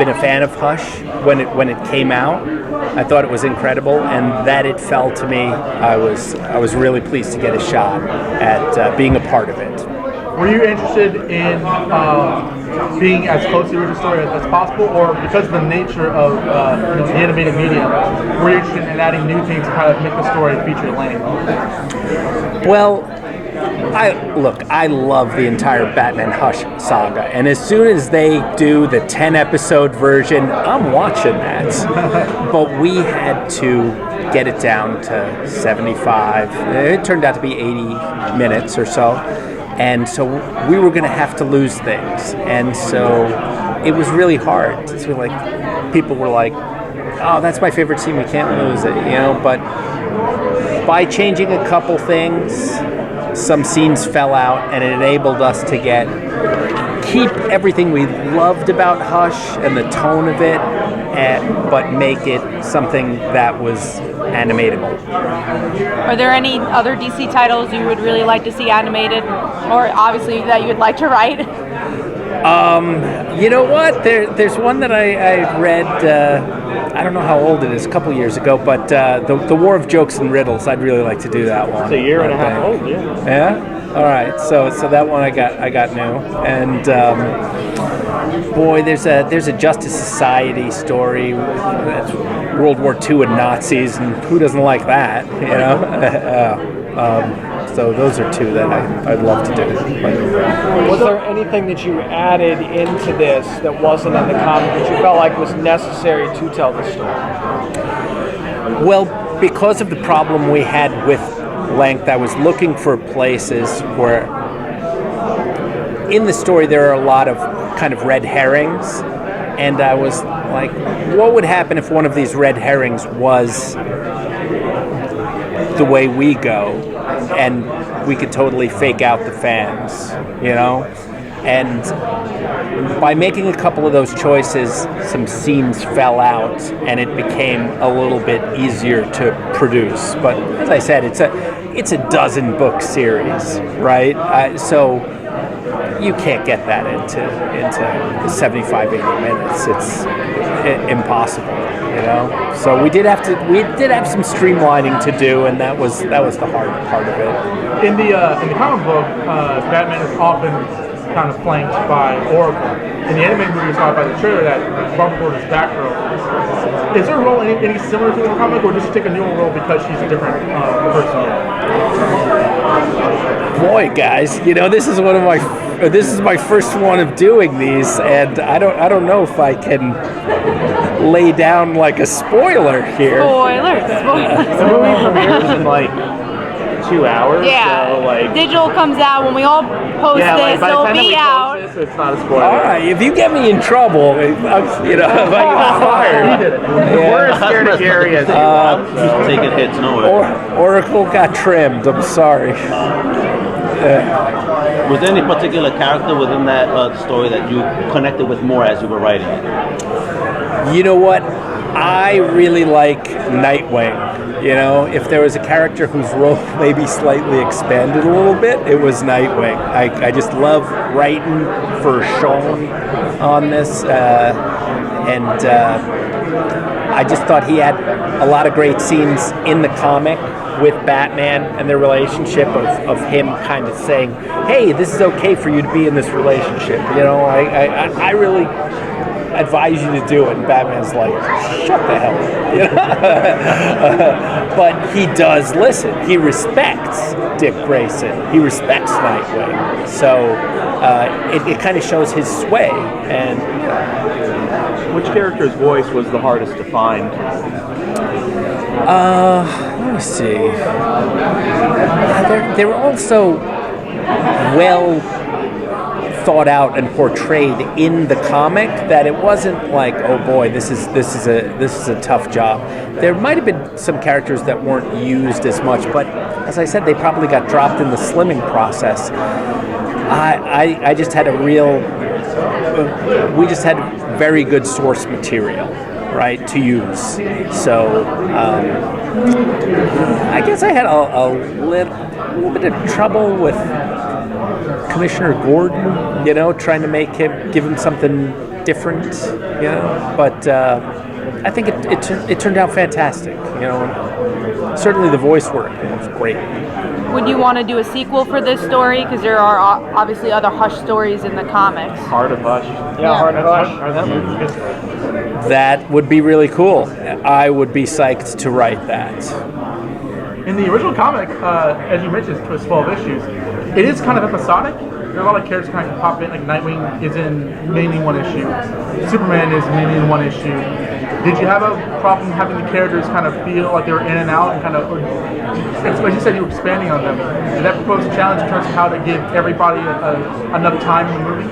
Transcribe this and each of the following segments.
been a fan of Hush when it came out. I thought it was incredible, and that it fell to me, I was really pleased to get a shot at being a part of it. Were you interested in being as close to the original story as possible, or because of the nature of the animated medium, were you interested in adding new things to kind of make the story feature length? Well, I love the entire Batman Hush saga, and as soon as they do the 10-episode version, I'm watching that. But we had to get it down to 75. It turned out to be 80 minutes or so. And so we were going to have to lose things. And so it was really hard. So like, people were like, oh, that's my favorite scene, we can't lose it, But by changing a couple things, some scenes fell out, and it enabled us to keep everything we loved about Hush and the tone of it, but make it something that was animatable. Are there any other DC titles you would really like to see animated, or obviously that you would like to write? You know what? There's one that I read, I don't know how old it is, a couple years ago, but the War of Jokes and Riddles, I'd really like to do that one. It's a year and a half old, yeah. Yeah? All right, so that one I got new. And boy, there's a Justice Society story, that's World War II and Nazis, and who doesn't like that, So those are two that I'd love to do. Was there anything that you added into this that wasn't in the comic that you felt like was necessary to tell the story? Well, because of the problem we had with length, I was looking for places where in the story there are a lot of kind of red herrings, and I was like, what would happen if one of these red herrings was the way we go, and we could totally fake out the fans, And by making a couple of those choices, some scenes fell out, and it became a little bit easier to produce. But as I said, it's a dozen book series, right? So you can't get that into 75, 80 minutes. It's impossible, So we did have some streamlining to do, and that was the hard part of it. In the comic book, Batman is often kind of flanked by Oracle. In the animated movie, you saw by the trailer that Barbara Gordon's Batgirl. Is her role any similar to the comic, or does she take a new role because she's a different person? Boy, guys, this is my first one of doing these, and I don't know if I can lay down like a spoiler here. Spoilers. The movie premieres in like 2 hours. Yeah. So digital comes out when we all post this. It'll be out. It's not a spoiler. All right, if you get me in trouble, if I get fired. We're as scared of Gary as you are. Taking hits nowhere. Oracle got trimmed. I'm sorry. Was there any particular character within that story that you connected with more as you were writing it? You know what? I really like Nightwing. If there was a character whose role maybe slightly expanded a little bit, it was Nightwing. I just love writing for Sean on this, and I just thought he had a lot of great scenes in the comic with Batman and their relationship of him kind of saying, hey, this is okay for you to be in this relationship. I really advise you to do it. And Batman's like, shut the hell up. But he does listen. He respects Dick Grayson. He respects Nightwing. So it kind of shows his sway. And which character's voice was the hardest to find? Let me see. They were also well thought out and portrayed in the comic, that it wasn't like, oh boy, this is a tough job. There might have been some characters that weren't used as much, but as I said, they probably got dropped in the slimming process. I just had we just had very good source material, right, to use. So I guess I had a little bit of trouble with Commissioner Gordon, trying to give him something different, But I think it turned out fantastic, and certainly the voice work was great. Would you want to do a sequel for this story? Because there are obviously other Hush stories in the comics. Heart of Hush. Yeah, Heart of Hush. That would be really cool. I would be psyched to write that. In the original comic, as you mentioned, it's 12 issues. It is kind of episodic. There are a lot of characters kind of pop in, like Nightwing is in mainly one issue. Superman is mainly in one issue. Did you have a problem having the characters kind of feel like they were in and out, and like you said, you were expanding on them? Did that propose a challenge in terms of how to give everybody enough time in the movie?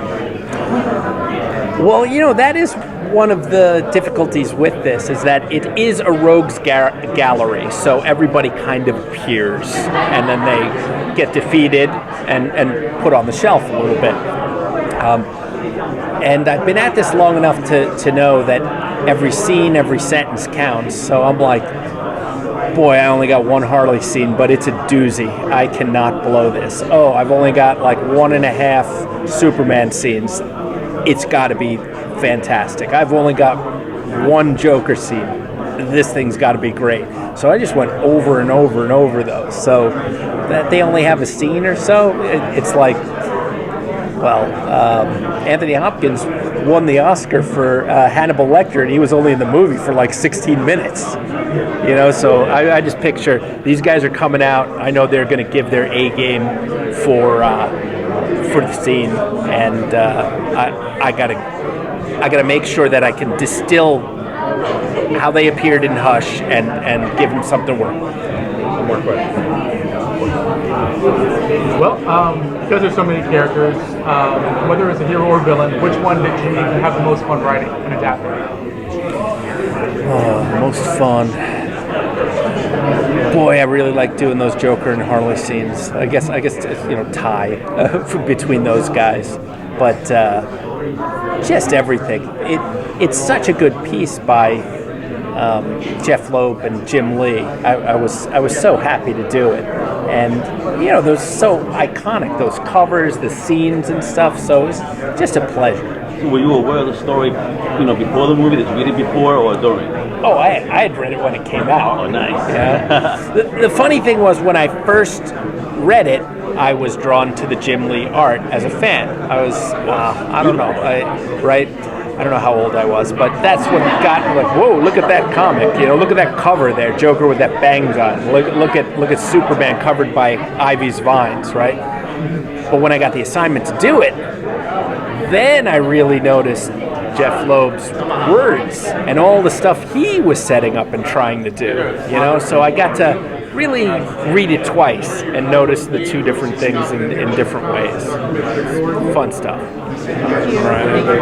Well, that is one of the difficulties with this, is that it is a rogues gallery, so everybody kind of appears, and then they get defeated and put on the shelf a little bit. And I've been at this long enough to know that every scene, every sentence counts. So I'm like, boy, I only got one Harley scene, but it's a doozy. I cannot blow this. Oh, I've only got like 1.5 Superman scenes. It's got to be fantastic. I've only got one Joker scene. This thing's got to be great. So I just went over and over and over those. So that they only have a scene or so, it's like, well, Anthony Hopkins won the Oscar for Hannibal Lecter, and he was only in the movie for like 16 minutes. So I just picture these guys are coming out. I know they're going to give their A game for the scene, and I gotta make sure that I can distill how they appeared in Hush and give them something to work with. One more question. Well, because there's so many characters, whether it's a hero or villain, which one did you have the most fun writing and adapting? Most fun. Boy, I really like doing those Joker and Harley scenes. I guess tie between those guys, but just everything. It's such a good piece by Jeff Loeb and Jim Lee. I was so happy to do it, and those so iconic, those covers, the scenes and stuff. So it was just a pleasure. So were you aware of the story, before the movie? Did you read it before or during? Oh, I had read it when it came out. Oh, nice. Yeah. The funny thing was, when I first read it, I was drawn to the Jim Lee art as a fan. I was, I don't know, I don't know how old I was, but that's what got me like, whoa, look at that comic. Look at that cover there, Joker with that bang gun. Look at Superman covered by Ivy's vines, right? But when I got the assignment to do it, then I really noticed Jeff Loeb's words and all the stuff he was setting up and trying to do, So I got to really read it twice and notice the two different things in different ways. Fun stuff. All right.